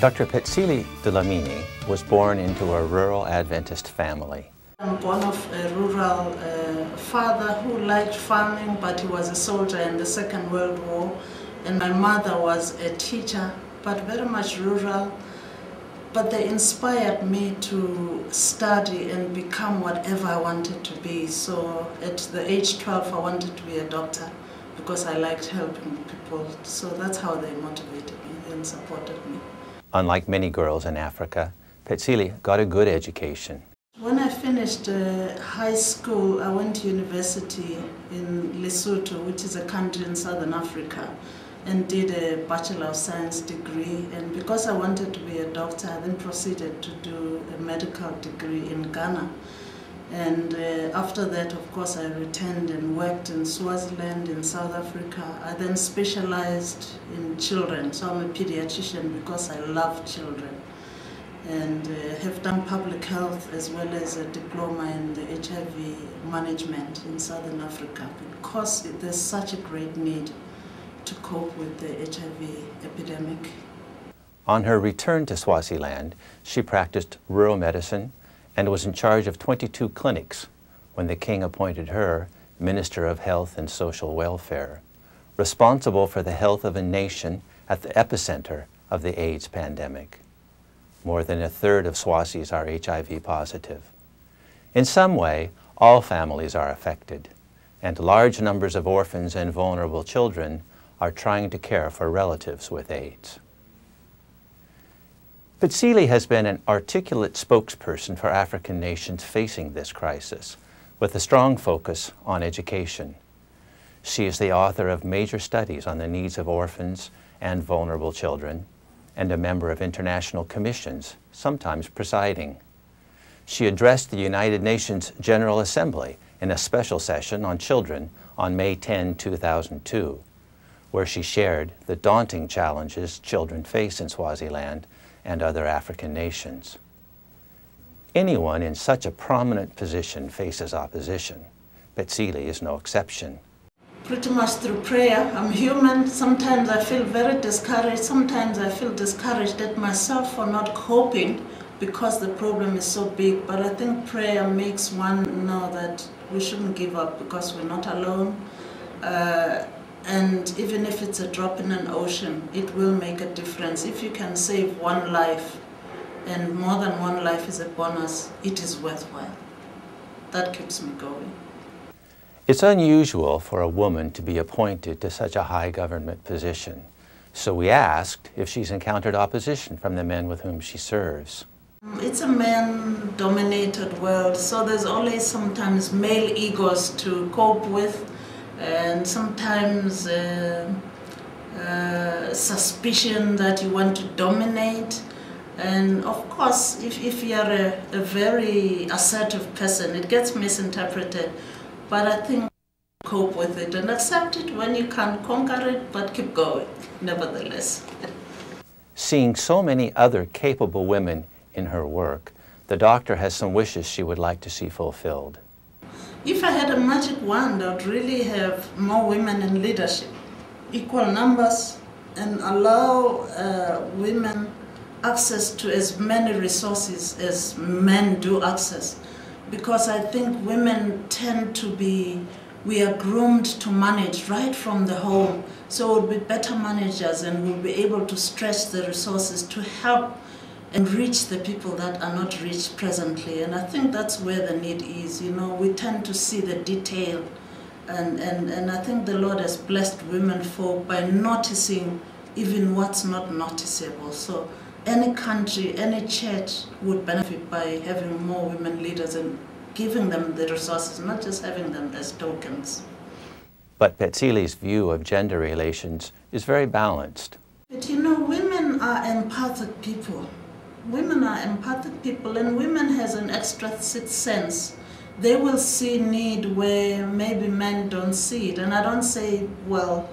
Dr. Phetsile Dlamini was born into a rural Adventist family. I'm born of a rural father who liked farming, but he was a soldier in the Second World War. And my mother was a teacher, but very much rural. But they inspired me to study and become whatever I wanted to be. So at the age 12, I wanted to be a doctor because I liked helping people. So that's how they motivated me and supported me. Unlike many girls in Africa, Phetsile got a good education. When I finished high school, I went to university in Lesotho, which is a country in Southern Africa, and did a Bachelor of Science degree. And because I wanted to be a doctor, I then proceeded to do a medical degree in Ghana. And after that, of course, I returned and worked in Swaziland, in South Africa. I then specialized in children, so I'm a pediatrician because I love children. And have done public health as well as a diploma in the HIV management in Southern Africa because there's such a great need to cope with the HIV epidemic. On her return to Swaziland, she practiced rural medicine and was in charge of 22 clinics when the king appointed her Minister of Health and Social Welfare, responsible for the health of a nation at the epicenter of the AIDS pandemic. More than a third of Swazis are HIV positive. In some way, all families are affected, and large numbers of orphans and vulnerable children are trying to care for relatives with AIDS. Phetsile has been an articulate spokesperson for African nations facing this crisis, with a strong focus on education. She is the author of major studies on the needs of orphans and vulnerable children, and a member of international commissions, sometimes presiding. She addressed the United Nations General Assembly in a special session on children on May 10, 2002, where she shared the daunting challenges children face in Swaziland and other African nations. Anyone in such a prominent position faces opposition. Phetsile is no exception. Pretty much through prayer. I'm human. Sometimes I feel very discouraged. Sometimes I feel discouraged at myself for not coping because the problem is so big. But I think prayer makes one know that we shouldn't give up because we're not alone. And even if it's a drop in an ocean, it will make a difference. If you can save one life, and more than one life is a bonus, it is worthwhile. That keeps me going. It's unusual for a woman to be appointed to such a high government position, so we asked if she's encountered opposition from the men with whom she serves. It's a man-dominated world, so there's always sometimes male egos to cope with, and sometimes suspicion that you want to dominate. And of course, if you're a very assertive person, it gets misinterpreted. But I think cope with it and accept it when you can't conquer it, but keep going, nevertheless. Seeing so many other capable women in her work, the doctor has some wishes she would like to see fulfilled. If I had a magic wand, I would really have more women in leadership, equal numbers, and allow women access to as many resources as men do access. Because I think women tend to be, we are groomed to manage right from the home. So we'll be better managers and we'll be able to stretch the resources to help and reach the people that are not reached presently. And I think that's where the need is. You know, we tend to see the detail. And I think the Lord has blessed women folk by noticing even what's not noticeable. So any country, any church would benefit by having more women leaders and giving them the resources, not just having them as tokens. But Phetsile's view of gender relations is very balanced. But you know, women are empathic people. Women are empathic people, and women has an extra sixth sense. They will see need where maybe men don't see it. And I don't say, well,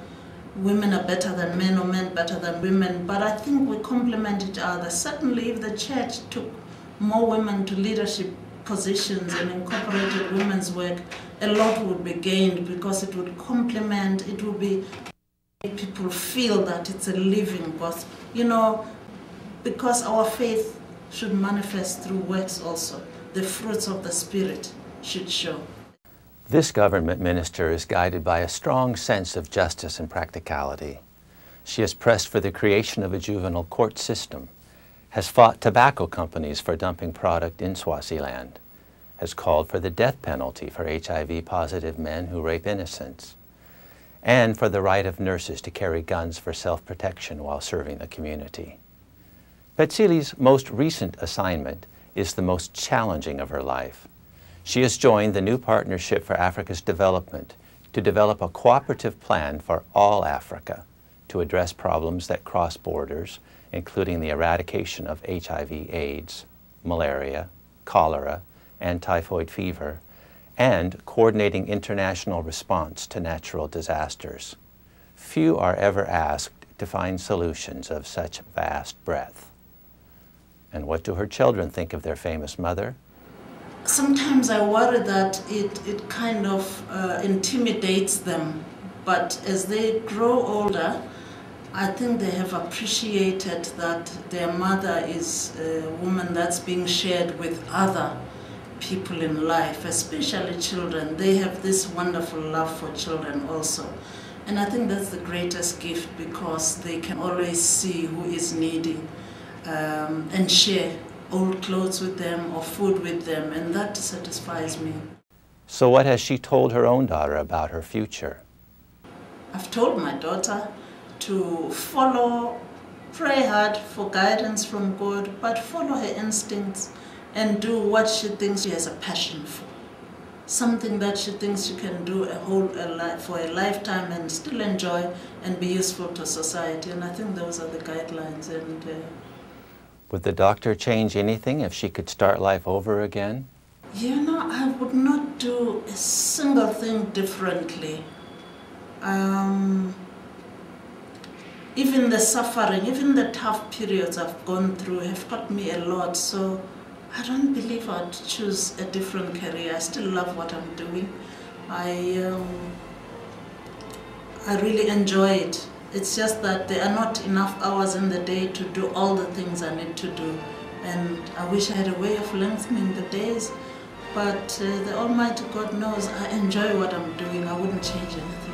women are better than men or men better than women, but I think we complement each other. Certainly if the church took more women to leadership positions and incorporated women's work, a lot would be gained because it would complement, it would be make people feel that it's a living gospel. You know, because our faith should manifest through works also. The fruits of the Spirit should show. This government minister is guided by a strong sense of justice and practicality. She has pressed for the creation of a juvenile court system, has fought tobacco companies for dumping product in Swaziland, has called for the death penalty for HIV-positive men who rape innocents, and for the right of nurses to carry guns for self-protection while serving the community. Phetsile's most recent assignment is the most challenging of her life. She has joined the new Partnership for Africa's Development to develop a cooperative plan for all Africa to address problems that cross borders, including the eradication of HIV/AIDS, malaria, cholera, and typhoid fever, and coordinating international response to natural disasters. Few are ever asked to find solutions of such vast breadth. And what do her children think of their famous mother? Sometimes I worry that it kind of intimidates them, but as they grow older, I think they have appreciated that their mother is a woman that's being shared with other people in life, especially children. They have this wonderful love for children also. And I think that's the greatest gift, because they can always see who is needy and share old clothes with them or food with them, and that satisfies me. So what has she told her own daughter about her future? I've told my daughter to follow, pray hard for guidance from God, but follow her instincts and do what she thinks she has a passion for. Something that she thinks she can do for a lifetime and still enjoy and be useful to society. And I think those are the guidelines. And would the doctor change anything if she could start life over again? You know, I would not do a single thing differently. Even the suffering, even the tough periods I've gone through have taught me a lot. So I don't believe I'd choose a different career. I still love what I'm doing. I really enjoy it. It's just that there are not enough hours in the day to do all the things I need to do. And I wish I had a way of lengthening the days. But the Almighty God knows I enjoy what I'm doing. I wouldn't change anything.